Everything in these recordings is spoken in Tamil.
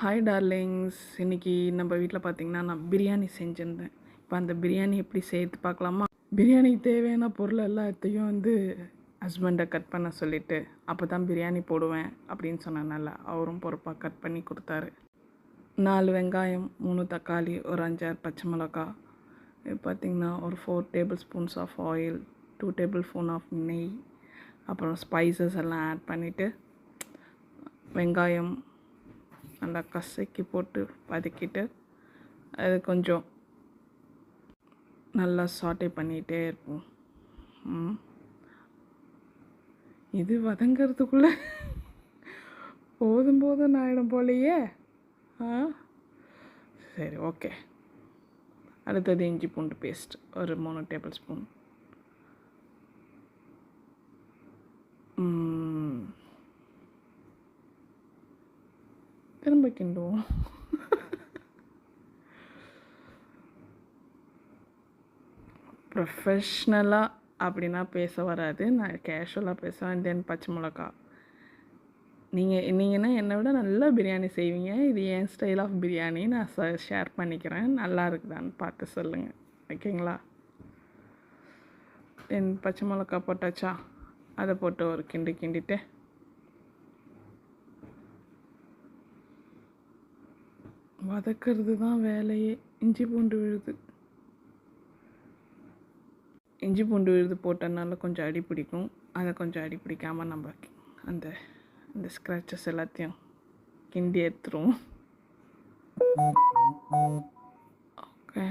Hi darlings. இன்றைக்கி நம்ம வீட்டில் பார்த்திங்கன்னா நான் பிரியாணி செஞ்சுருந்தேன். இப்போ அந்த பிரியாணி எப்படி செய்யறது பார்க்கலாமா? பிரியாணிக்கு தேவையான பொருள் எல்லாத்தையும் ஹஸ்பண்டை கட் பண்ண சொல்லிவிட்டு அப்போ தான் பிரியாணி போடுவேன் அப்படின்னு சொன்னனால அவரும் பொறுப்பாக கட் பண்ணி கொடுத்தாரு. 4 வெங்காயம், 3 தக்காளி, ஒரு 5-6 பச்சை மிளகா, பார்த்திங்கன்னா ஒரு 4 table spoons of oil, 2 table spoon of நெய், அப்புறம் ஸ்பைசஸ் எல்லாம் ஆட் பண்ணிவிட்டு வெங்காயம் நல்லா கசக்கி போட்டு வதக்கிட்டு அது கொஞ்சம் நல்லா சாட்டே பண்ணிகிட்டே இருப்போம். இது வதங்கிறதுக்குள்ளே போதும் ஆகிடும் போலையே. சரி, ஓகே. அடுத்தது இஞ்சி பூண்டு பேஸ்ட் ஒரு 3 டேபிள் ஸ்பூன். திரும்ப கிண்டுவோம். ப்ரொஃபஷ்னலாக அப்படின்னா பேச வராது, நான் கேஷுவலாக பேசுவேன். தென் பச்சை மிளகா. நீங்கன்னா என்னை விட நல்லா பிரியாணி செய்வீங்க. இது என் ஸ்டைல் ஆஃப் பிரியாணி. நான் ஷேர் பண்ணிக்கிறேன். நல்லா இருக்குதான்னு பார்த்து சொல்லுங்கள், ஓகேங்களா? தென் பச்சை மிளகா போட்டாச்சா, அதை போட்டு ஒரு கிண்டிட்டு வதக்கிறது தான் வேலையே. இஞ்சி பூண்டு விழுது போட்டனால கொஞ்சம் அடி பிடிக்கும். அதை கொஞ்சம் அடி பிடிக்காமல் நம்ம அந்த ஸ்க்ராச்சஸ் எல்லாத்தையும் கிண்டி எடுத்துருவோம். ஓகே.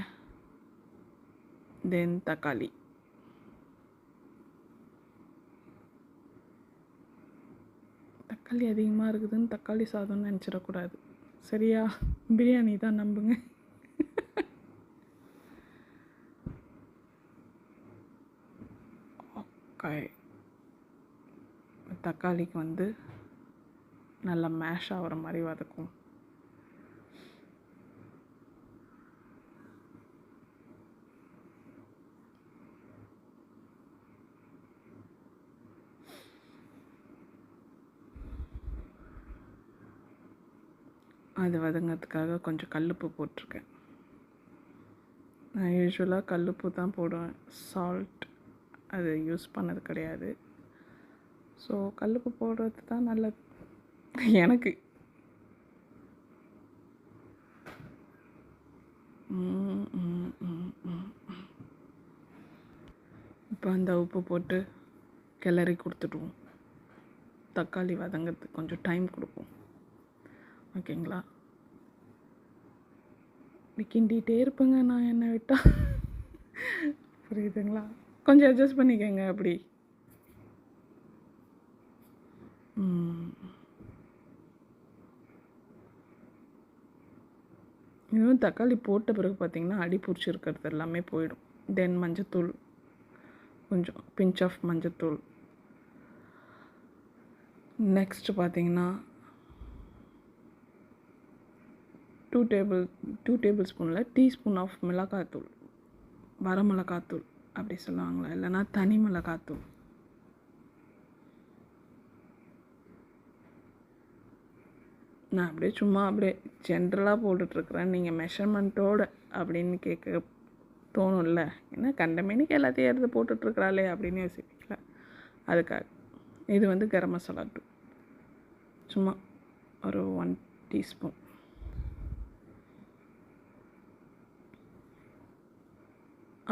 தென் தக்காளி அதிகமாக இருக்குதுன்னு தக்காளி சாதம்னு நினச்சிடக்கூடாது, சரியா? பிரியாணி தான், நம்புங்க. ஓகே. தக்காளிக்கு நல்லா மேஷ் ஆகிற மாதிரி வதக்கும். அது வதங்கிறதுக்காக கொஞ்சம் கல்லுப்பு போட்டிருக்கேன். நான் யூஸ்வலாக கல்லுப்பு தான் போடுவேன், சால்ட் அது யூஸ் பண்ணது கிடையாது. ஸோ கல்லுப்பு போடுறது தான் நல்லது எனக்கு. இப்போ அந்த உப்பு போட்டு கிளறி கொடுத்துடுவோம். தக்காளி வதங்கிறதுக்கு கொஞ்சம் டைம் கொடுப்போம், ஓகேங்களா? கிண்டிகிட்டே இருப்பேங்க நான், என்னை விட்டால். புரியுதுங்களா? கொஞ்சம் அட்ஜஸ்ட் பண்ணிக்கோங்க அப்படி. இன்னும் தக்காளி போட்ட பிறகு பார்த்திங்கன்னா அடி பிடிச்சிருக்கிறது எல்லாமே போயிடும். தென் மஞ்சத்தூள், கொஞ்சம் பிஞ்ச் ஆஃப் மஞ்சத்தூள். நெக்ஸ்ட்டு பார்த்திங்கன்னா 2 டேபிள் ஸ்பூனில் டீஸ்பூன் ஆஃப் மிளகாத்தூள், வரமிளகாத்தூள் அப்படி சொல்லுவாங்களா, இல்லைன்னா தனி மிளகாத்தூள். நான் அப்படியே ஜென்ரலாக போட்டுட்ருக்குறேன். நீங்கள் மெஷர்மெண்ட்டோடு அப்படின்னு கேட்க தோணும்ல, ஏன்னா கண்டமேனிக்கு எல்லாத்தையும் எடுத்து போட்டுட்ருக்குறாளே அப்படின்னு யோசிப்பீங்களா, அதுக்காக. இது கரம் மசாலா தூள் சும்மா ஒரு 1 டீஸ்பூன்.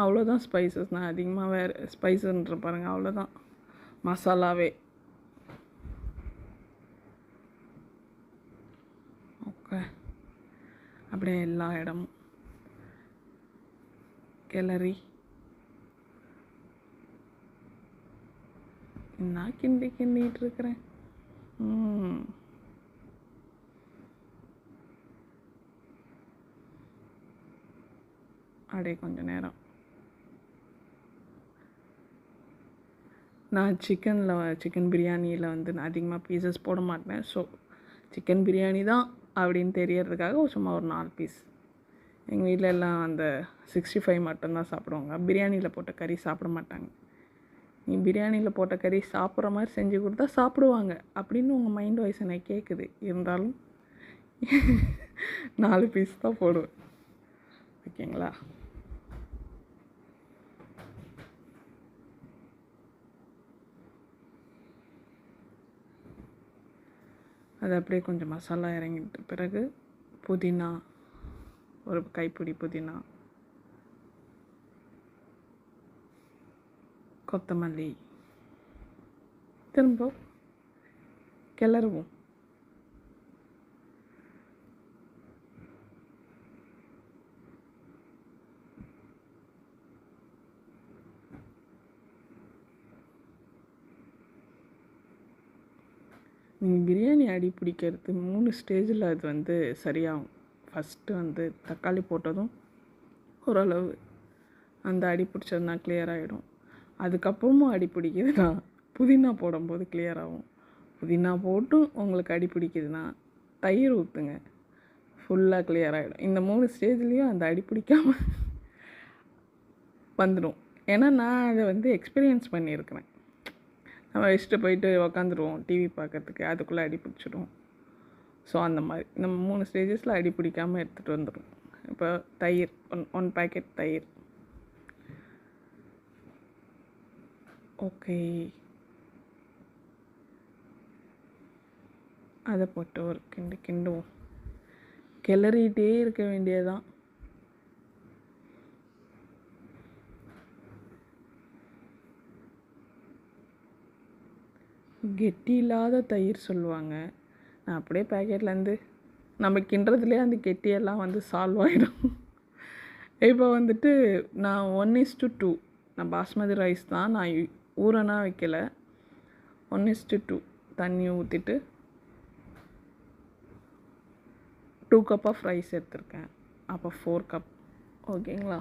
அவ்வளோதான் ஸ்பைசஸ். நான் அதிகமாக வேறு ஸ்பைஸுன்ற பாருங்கள், அவ்வளோதான் மசாலாவே. ஓகே. அப்படியே எல்லா இடமும் கிளறி நான் கிண்டிகிட்டு இருக்கிறேன். அப்படியே கொஞ்சம் நேரம். நான் சிக்கன் பிரியாணியில் நான் அதிகமாக பீசஸ் போட மாட்டேன். ஸோ சிக்கன் பிரியாணி தான் அப்படின்னு தெரியறதுக்காக சும்மா ஒரு 4 பீஸ். எங்கள் வீட்டில் எல்லாம் அந்த 65 மட்டும்தான் சாப்பிடுவாங்க. பிரியாணியில் போட்ட கறி சாப்பிட மாட்டாங்க. நீ பிரியாணியில் போட்ட கறி சாப்பிட்ற மாதிரி செஞ்சு கொடுத்தா சாப்பிடுவாங்க அப்படின்னு உங்கள் மைண்ட் வாய்ஸ் எனக்கு கேட்குது. இருந்தாலும் 4 பீஸ் தான் போடுவேன். ஓகேங்களா? அது அப்படியே கொஞ்சம் மசாலா இறங்கிட்ட பிறகு புதினா, ஒரு கைப்பிடி புதினா, கொத்தமல்லி, திரும்ப கிளறுவோம். நீங்கள் பிரியாணி அடி பிடிக்கிறது 3 ஸ்டேஜில் அது வந்து சரியாகும். ஃபஸ்ட்டு தக்காளி போட்டதும் ஓரளவு அந்த அடி பிடிச்சதுனா கிளியர் ஆகிடும். அதுக்கப்புறமும் அடி பிடிக்குதுன்னா புதினா போடும்போது கிளியர் ஆகும். புதினா போட்டும் உங்களுக்கு அடி பிடிக்குதுன்னா தயிர் ஊற்றுங்க, ஃபுல்லாக கிளியர் ஆகிடும். இந்த 3 ஸ்டேஜ்லேயும் அந்த அடி பிடிக்காமல் வந்துடும். ஏன்னா நான் அதை எக்ஸ்பீரியன்ஸ் பண்ணியிருக்கிறேன். நம்ம வச்சுட்டு போயிட்டு உக்காந்துருவோம் டிவி பார்க்கறதுக்கு, அதுக்குள்ளே அடி பிடிச்சிடும். ஸோ அந்த மாதிரி நம்ம 3 ஸ்டேஜஸில் அடி பிடிக்காமல் எடுத்துகிட்டு வந்துடும். இப்போ தயிர், ஒன் பேக்கெட் தயிர். ஓகே, அதை போட்டு ஒரு கிண்டுவோம். கிளறிட்டே இருக்க வேண்டியதான். கெட்டி இல்லாத தயிர் சொல்லுவாங்க. நான் அப்படியே பேக்கெட்லேருந்து நம்ம கிண்டுறதுலேயே அந்த கெட்டியெல்லாம் சால்வ் ஆகிடும். இப்போ நான் 1:2, நான் பாஸ்மதி ரைஸ் தான், நான் ஊறனா வைக்கலை. 1:2 தண்ணி ஊற்றிட்டு 2 கப் ஆஃப் ரைஸ் எடுத்திருக்கேன். அப்போ 4 கப். ஓகேங்களா?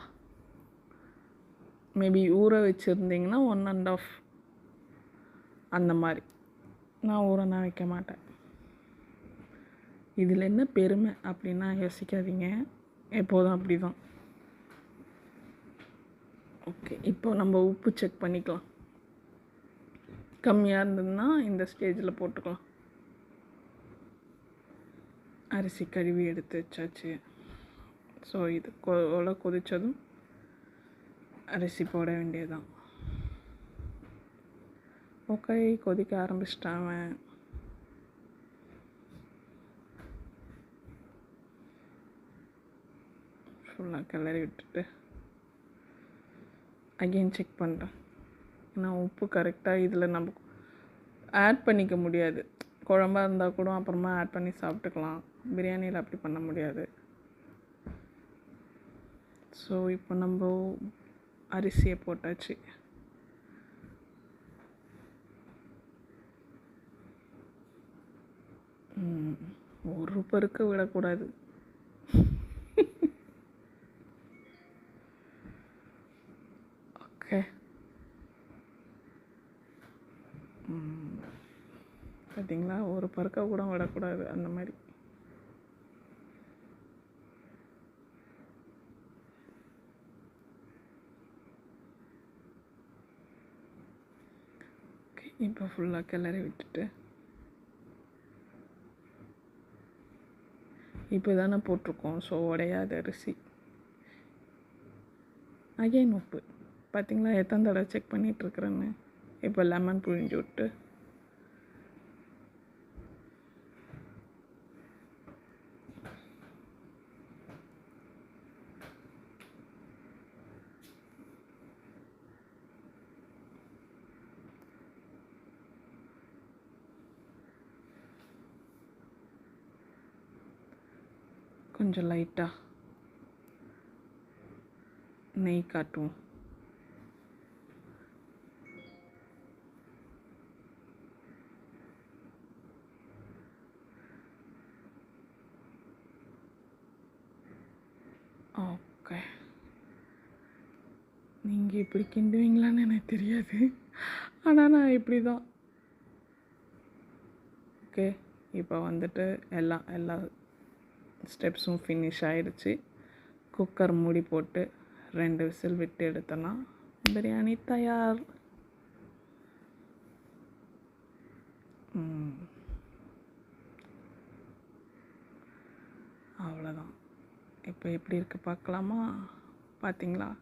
மேபி ஊற வச்சுருந்திங்கன்னா 1.5 அந்த மாதிரி. நான் ஊறனா வைக்க மாட்டேன். இதில் என்ன பெருமை அப்படின்னா யோசிக்காதீங்க, எப்போதும் அப்படி தான். ஓகே, இப்போ நம்ம உப்பு செக் பண்ணிக்கலாம். கம்மியாக இருந்ததுன்னா இந்த ஸ்டேஜில் போட்டுக்கலாம். அரிசி கழுவி எடுத்து வச்சாச்சு. ஸோ இது கொதித்ததும் அரிசி போட வேண்டியதுதான். ஓகே, கொதிக்க ஆரம்பிச்சிட்டாங்க. ஃபுல்லாக கிளறி விட்டுட்டு அகெயின் செக் பண்ணுறேன். ஏன்னா உப்பு கரெக்டாக இதில் நம்ம ஆட் பண்ணிக்க முடியாது. குழம்பா இருந்தால் கூட அப்புறமா ஆட் பண்ணி சாப்பிட்டுக்கலாம். பிரியாணியில் அப்படி பண்ண முடியாது. ஸோ இப்போ நம்ம அரிசியை போட்டாச்சு. ஒரு பருக்க விடக்கூடாது. ஓகே, பார்த்தீங்களா, ஒரு பருக்க கூட விடக்கூடாது. அந்த மாதிரி இப்போ ஃபுல்லாக கிளறி விட்டுட்டு இப்போ தானே போட்டிருக்கோம். ஸோ உடையாத அரிசி. அகைன் உப்பு. பார்த்திங்களா எத்தனை தடவை செக் பண்ணிகிட்ருக்குறேன்னு. இப்போ லெமன் புழிஞ்சு விட்டு கொஞ்சம் லைட்டாக நெய் காட்டுவோம். ஓகே, நீங்கள் இப்படி கிண்டுவீங்களான்னு எனக்கு தெரியாது, ஆனால் நான் இப்படி தான். ஓகே, இப்போ எல்லா ஸ்டெப்ஸும் ஃபினிஷ் ஆகிடுச்சு. குக்கர் மூடி போட்டு 2 விசில் விட்டு எடுத்தோன்னா பிரியாணி தயார். அவ்வளோதான். இப்போ எப்படி இருக்குது பார்க்கலாமா? பார்த்தீங்களா?